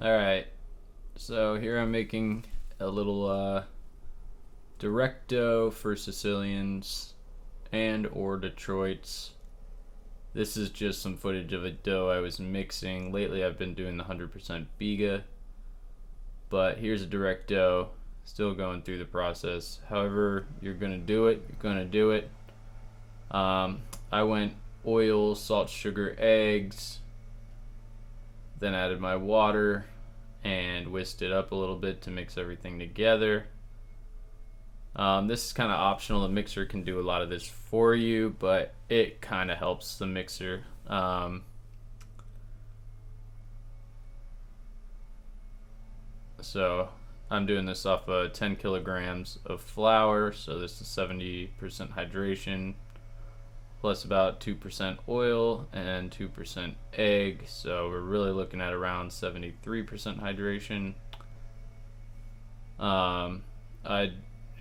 Alright, so here I'm making a little direct dough for Sicilians and or Detroits. This is just some footage of a dough I was mixing. Lately I've been doing the 100% BIGA, but here's a direct dough, still going through the process. However you're gonna do it, you're gonna do it. I went oil, salt, sugar, eggs, then added my water and whisked it up a little bit to mix everything together. This is kind of optional. The mixer can do a lot of this for you, but it kind of helps the mixer. So I'm doing this off of 10 kilograms of flour, so this is 70% hydration plus about 2% oil and 2% egg, so we're really looking at around 73% hydration.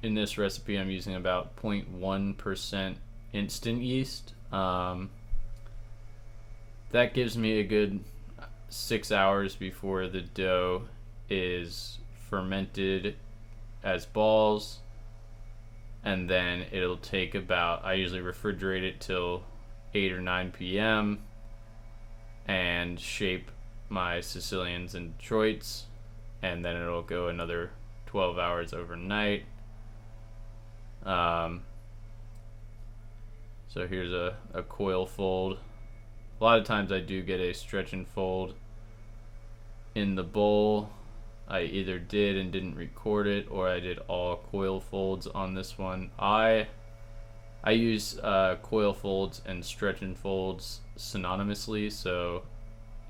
In this recipe I'm using about 0.1% instant yeast. That gives me a good 6 hours before the dough is fermented as balls, and then it'll take about, I usually refrigerate it till 8 or 9 p.m. and shape my Sicilians and Detroits, and then it'll go another 12 hours overnight. So here's a coil fold. A lot of times I do get a stretch and fold in the bowl. I either did and didn't record it, or I did all coil folds on this one. I use coil folds and stretch and folds synonymously, so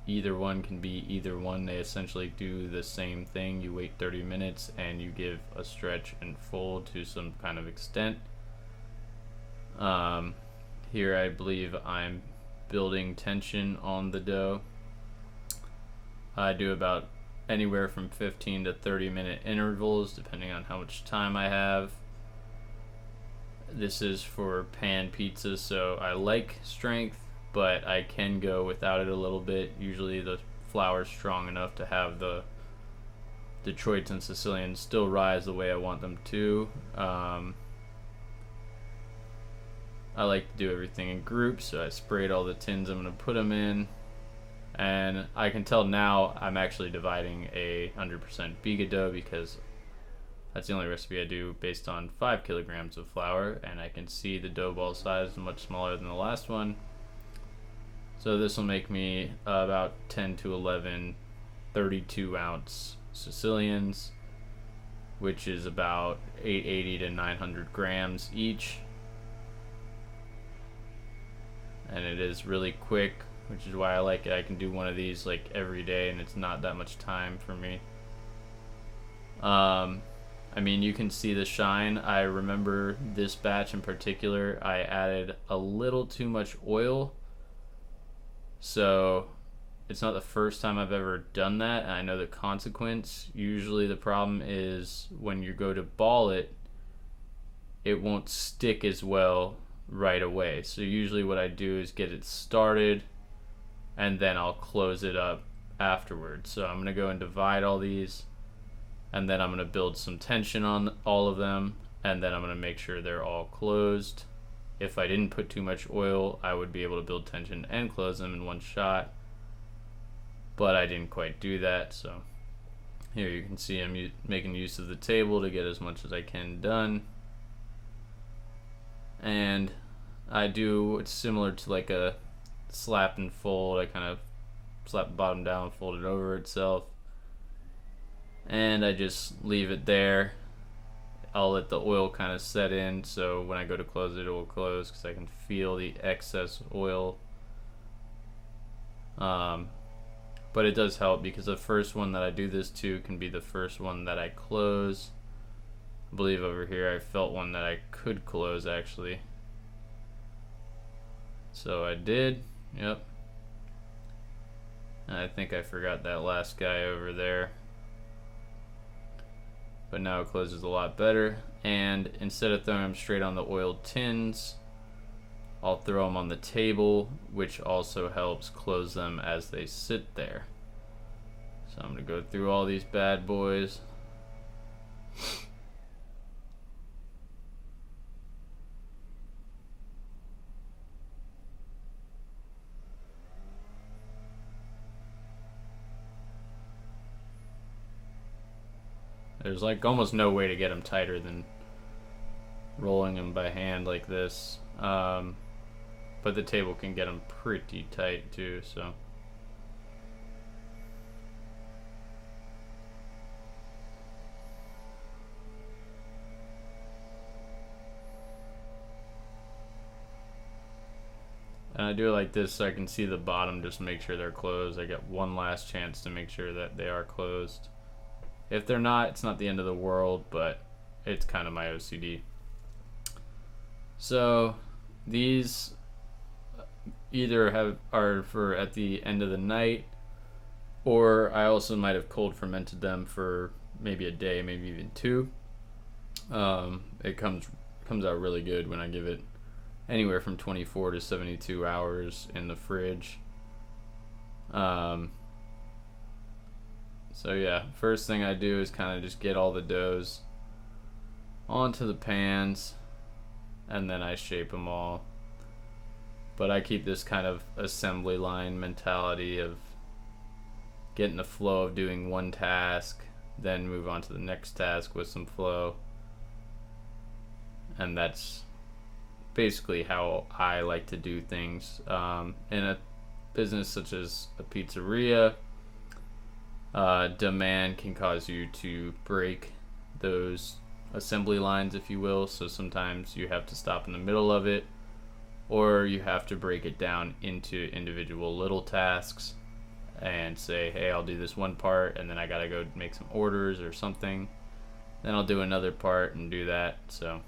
either one can be either one. They essentially do the same thing. You wait 30 minutes and you give a stretch and fold to some kind of extent. Here I believe I'm building tension on the dough. I do about anywhere from 15 to 30-minute intervals depending on how much time I have. This is for pan pizza, so I like strength, but I can go without it a little bit. Usually the flour's strong enough to have the Detroits and Sicilians still rise the way I want them to. I like to do everything in groups, so I sprayed all the tins I'm going to put them in. And I can tell now I'm actually dividing a 100% BIGA dough because that's the only recipe I do based on 5 kilograms of flour, and I can see the dough ball size is much smaller than the last one. So this will make me about 10 to 11 32-ounce Sicilians, which is about 880 to 900 grams each. And it is really quick, which is why I like it. I can do one of these like every day and it's not that much time for me. I mean, you can see the shine. I remember this batch in particular, I added a little too much oil. So it's not the first time I've ever done that, and I know the consequence. Usually the problem is when you go to ball it, it won't stick as well right away. So usually what I do is get it started and then I'll close it up afterwards. So I'm going to go and divide all these, and then I'm going to build some tension on all of them, and then I'm going to make sure they're all closed. If I didn't put too much oil, I would be able to build tension and close them in one shot, but I didn't quite do that. So here you can see I'm making use of the table to get as much as I can done. And I do, it's similar to like a slap and fold. I kind of slap the bottom down, fold it over itself, and I just leave it there. I'll let the oil kind of set in, so when I go to close it, it will close because I can feel the excess oil. But it does help because the first one that I do this to can be the first one that I close. I believe over here I felt one that I could close actually. So I did, yep. And I think I forgot that last guy over there. But now it closes a lot better. And instead of throwing them straight on the oiled tins, I'll throw them on the table, which also helps close them as they sit there. So I'm gonna go through all these bad boys. There's like almost no way to get them tighter than rolling them by hand like this. But the table can get them pretty tight too, so. And I do it like this so I can see the bottom just to make sure they're closed. I get one last chance to make sure that they are closed. If they're not, it's not the end of the world, but it's kind of my OCD. So these either are for at the end of the night, or I also might have cold fermented them for maybe a day, maybe even two. It comes out really good when I give it anywhere from 24 to 72 hours in the fridge. So yeah, first thing I do is kind of just get all the doughs onto the pans, and then I shape them all. But I keep this kind of assembly line mentality of getting the flow of doing one task, then move on to the next task with some flow. And that's basically how I like to do things. In a business such as a pizzeria, demand can cause you to break those assembly lines, if you will. So sometimes you have to stop in the middle of it, or you have to break it down into individual little tasks and say, hey, I'll do this one part, and then I gotta go make some orders or something. Then I'll do another part and do that. So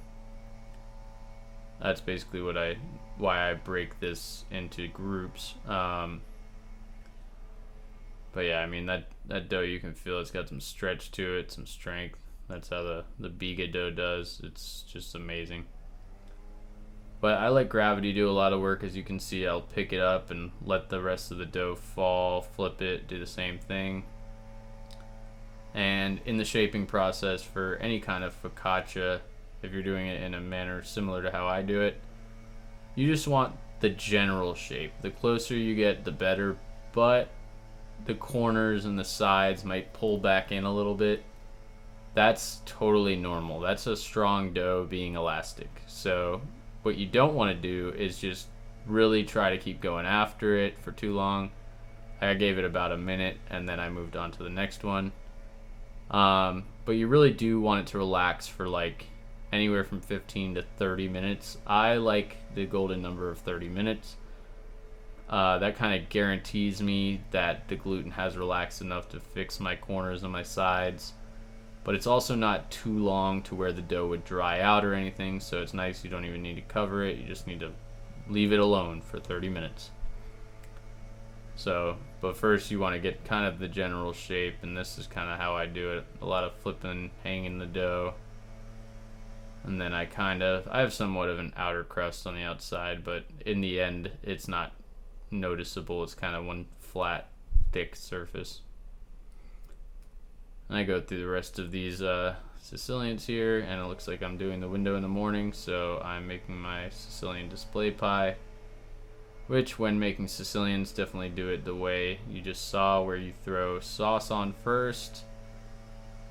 that's basically why I break this into groups. But yeah, I mean, that dough, you can feel it's got some stretch to it, some strength. That's how the BIGA dough does. It's just amazing. But I let gravity do a lot of work. As you can see, I'll pick it up and let the rest of the dough fall, flip it, do the same thing. And in the shaping process for any kind of focaccia, if you're doing it in a manner similar to how I do it, you just want the general shape. The closer you get, the better, but the corners and the sides might pull back in a little bit. That's totally normal. That's a strong dough being elastic. So what you don't want to do is just really try to keep going after it for too long. I gave it about a minute and then I moved on to the next one. But you really do want it to relax for like anywhere from 15 to 30 minutes. I like the golden number of 30 minutes. That kind of guarantees me that the gluten has relaxed enough to fix my corners and my sides. But it's also not too long to where the dough would dry out or anything, so it's nice. You don't even need to cover it. You just need to leave it alone for 30 minutes. So, but first you want to get kind of the general shape, and this is kind of how I do it. A lot of flipping, hanging the dough. And then I have somewhat of an outer crust on the outside, but in the end, it's not noticeable. It's kind of one flat, thick surface. And I go through the rest of these Sicilians here, and it looks like I'm doing the window in the morning, so I'm making my Sicilian display pie, which when making Sicilians, definitely do it the way you just saw, where you throw sauce on first,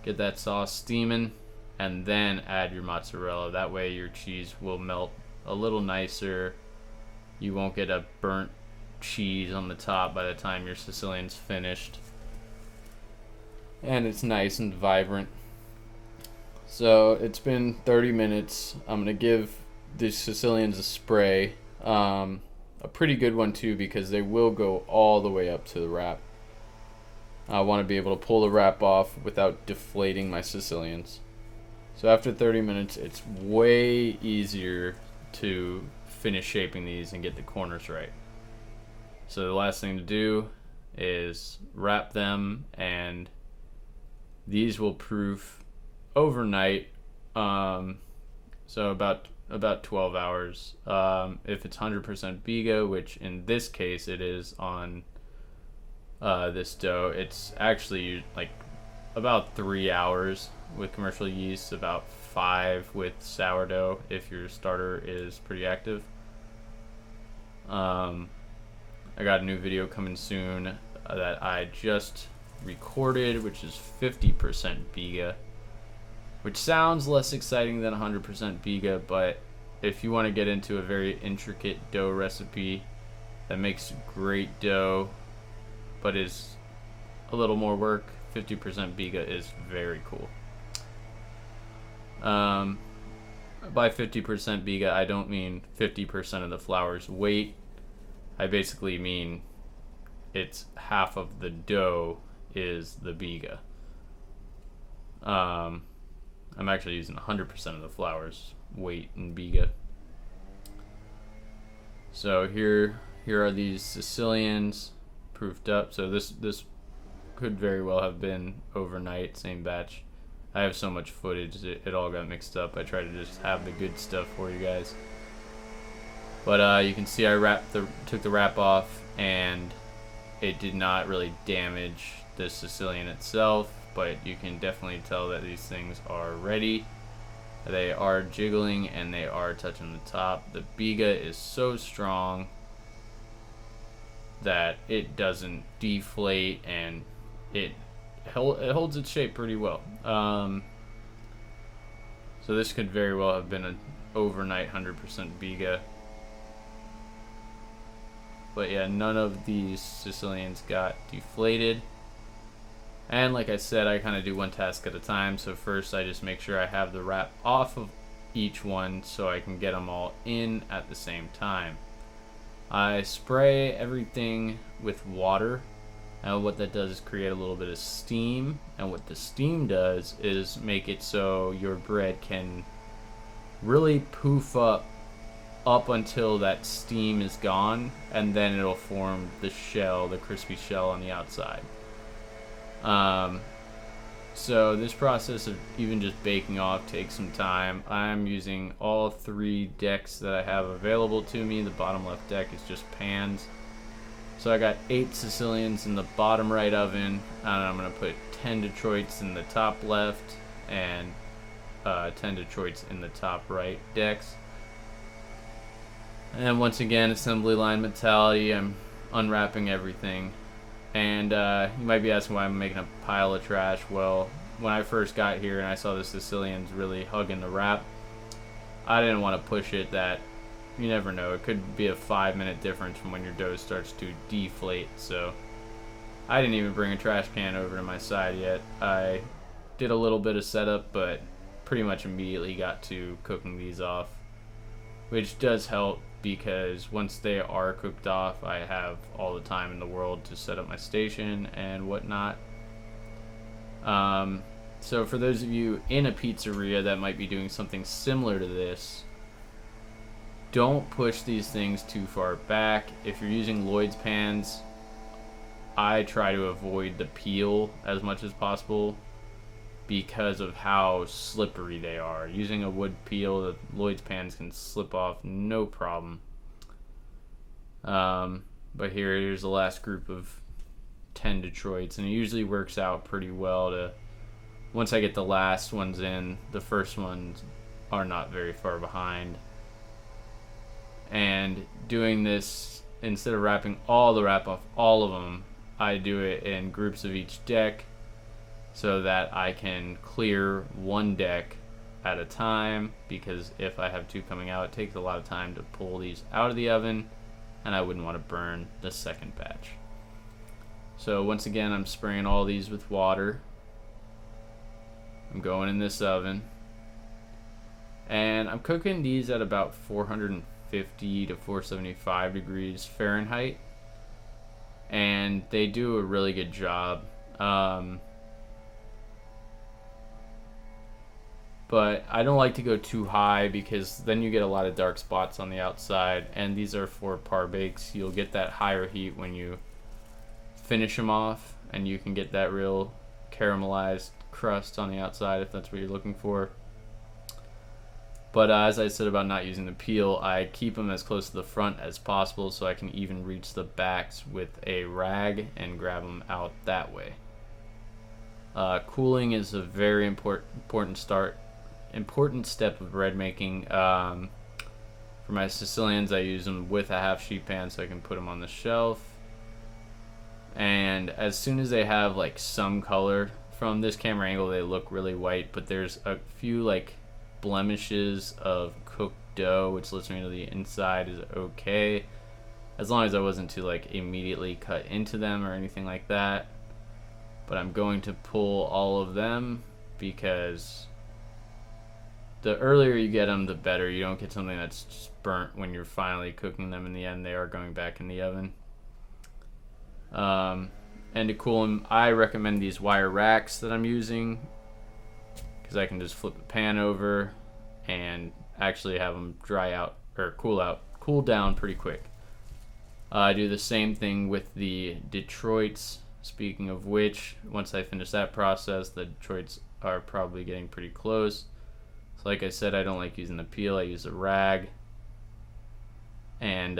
get that sauce steaming, and then add your mozzarella. That way your cheese will melt a little nicer. You won't get a burnt cheese on the top by the time your Sicilian's finished. And it's nice and vibrant. So it's been 30 minutes. I'm gonna give the Sicilians a spray, a pretty good one too, because they will go all the way up to the wrap. I want to be able to pull the wrap off without deflating my Sicilians. So after 30 minutes, it's way easier to finish shaping these and get the corners right. So the last thing to do is wrap them, and these will proof overnight, so about 12 hours. If it's 100% BIGA, which in this case it is on this dough. It's actually like about 3 hours with commercial yeast, about 5 with sourdough if your starter is pretty active. I got a new video coming soon that I just recorded, which is 50% BIGA, which sounds less exciting than 100% BIGA, but if you want to get into a very intricate dough recipe that makes great dough but is a little more work, 50% BIGA is very cool. By 50% BIGA, I don't mean 50% of the flour's weight. I basically mean it's half of the dough is the BIGA. I'm actually using 100% of the flour's weight in BIGA. So here are these Sicilians proofed up. So this could very well have been overnight, same batch. I have so much footage, it all got mixed up. I try to just have the good stuff for you guys. But you can see I took the wrap off, and it did not really damage the Sicilian itself, but you can definitely tell that these things are ready. They are jiggling and they are touching the top. The BIGA is so strong that it doesn't deflate, and it holds its shape pretty well. So this could very well have been an overnight 100% BIGA. But yeah, none of these Sicilians got deflated. And like I said, I kind of do one task at a time. So first I just make sure I have the wrap off of each one so I can get them all in at the same time. I spray everything with water, and what that does is create a little bit of steam, and what the steam does is make it so your bread can really poof up until that steam is gone, and then it'll form the shell, the crispy shell on the outside. So this process of even just baking off takes some time. I'm using all 3 decks that I have available to me. The bottom left deck is just pans. So I got 8 Sicilians in the bottom right oven, and I'm going to put 10 Detroits in the top left and 10 Detroits in the top right decks. And once again, assembly line mentality. I'm unwrapping everything. And you might be asking why I'm making a pile of trash. Well, when I first got here and I saw the Sicilians really hugging the wrap, I didn't want to push it. That you never know, it could be a 5-minute difference from when your dough starts to deflate. So I didn't even bring a trash can over to my side yet. I did a little bit of setup, but pretty much immediately got to cooking these off, which does help, because once they are cooked off, I have all the time in the world to set up my station and whatnot. So for those of you in a pizzeria that might be doing something similar to this, don't push these things too far back. If you're using Lloyd's pans, I try to avoid the peel as much as possible because of how slippery they are. Using a wood peel, the Lloyd's pans can slip off no problem. But here's the last group of 10 Detroits, and it usually works out pretty well to, once I get the last ones in, the first ones are not very far behind. And doing this, instead of wrapping all the wrap off all of them, I do it in groups of each deck, so that I can clear one deck at a time, because if I have 2 coming out, it takes a lot of time to pull these out of the oven, and I wouldn't want to burn the second batch. So once again, I'm spraying all these with water. I'm going in this oven, and I'm cooking these at about 450 to 475 degrees Fahrenheit, and they do a really good job. But I don't like to go too high, because then you get a lot of dark spots on the outside, and these are for parbakes. You'll get that higher heat when you finish them off, and you can get that real caramelized crust on the outside if that's what you're looking for. But as I said about not using the peel, I keep them as close to the front as possible so I can even reach the backs with a rag and grab them out that way. Cooling is a very important step of bread making. For my Sicilians, I use them with a half sheet pan so I can put them on the shelf. And as soon as they have like some color, from this camera angle they look really white, but there's a few like blemishes of cooked dough, which lets me know the inside is okay, as long as I wasn't to like immediately cut into them or anything like that. But I'm going to pull all of them because the earlier you get them, the better. You don't get something that's just burnt when you're finally cooking them. In the end, they are going back in the oven. And to cool them, I recommend these wire racks that I'm using, because I can just flip the pan over and actually have them dry out or cool down pretty quick. I do the same thing with the Detroits. Speaking of which, once I finish that process, the Detroits are probably getting pretty close. So like I said, I don't like using the peel, I use a rag. And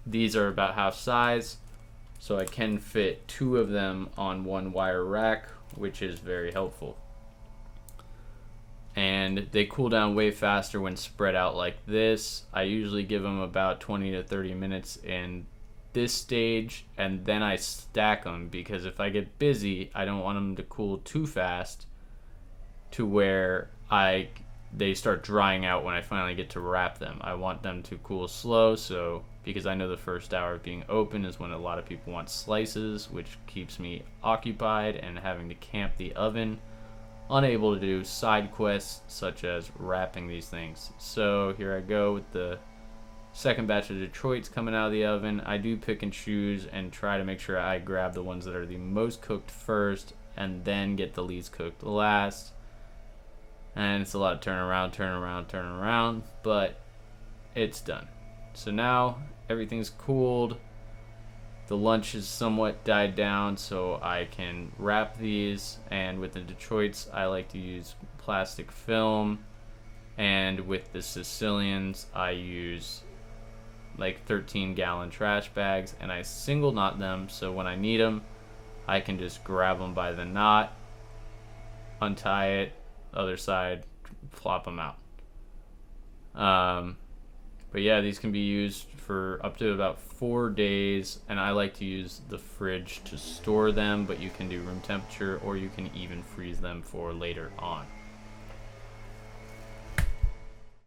these are about half size, so I can fit 2 of them on one wire rack, which is very helpful. And they cool down way faster when spread out like this. I usually give them about 20 to 30 minutes in this stage, and then I stack them, because if I get busy, I don't want them to cool too fast to where they start drying out when I finally get to wrap them. I want them to cool slow, so because I know the first hour of being open is when a lot of people want slices, which keeps me occupied and having to camp the oven, unable to do side quests such as wrapping these things. So here I go with the second batch of Detroits coming out of the oven. I do pick and choose and try to make sure I grab the ones that are the most cooked first and then get the least cooked last. And it's a lot of turn around, but it's done. So now everything's cooled. The lunch is somewhat died down, so I can wrap these. And with the Detroits, I like to use plastic film. And with the Sicilians, I use like 13-gallon trash bags, and I single knot them, so when I need them, I can just grab them by the knot, untie it, other side, flop them out. But yeah, these can be used for up to about 4 days, and I like to use the fridge to store them, but you can do room temperature, or you can even freeze them for later on.